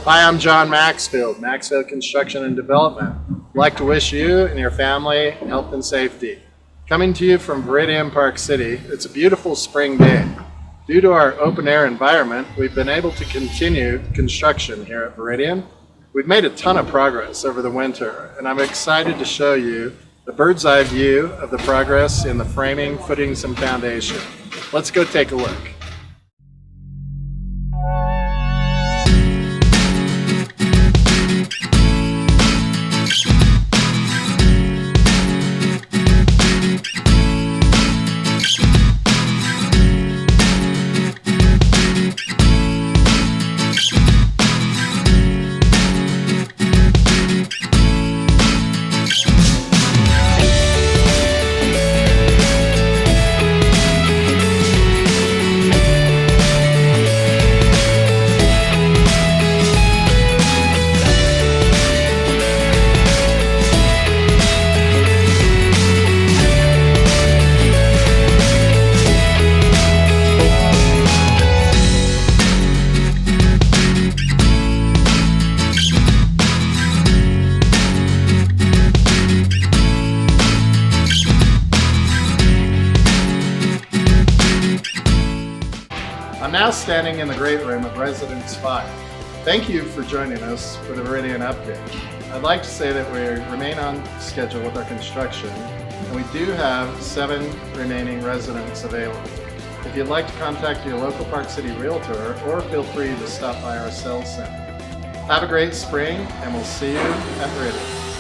Hi, I'm John Maxfield, Maxfield Construction and Development. I'd like to wish you and your family health and safety. Coming to you from Viridian Park City, it's a beautiful spring day. Due to our open air environment, we've been able to continue construction here at Viridian. We've made a ton of progress over the winter, and I'm excited to show you the bird's eye view of the progress in the framing, footings, and foundation. Let's go take a look. I'm now standing in the great room of Residence 5. Thank you for joining us for the Viridian update. I'd like to say that we remain on schedule with our construction, and we do have 7 remaining residents available. If you'd like to contact your local Park City realtor, or feel free to stop by our sales center. Have a great spring, and we'll see you at Viridian.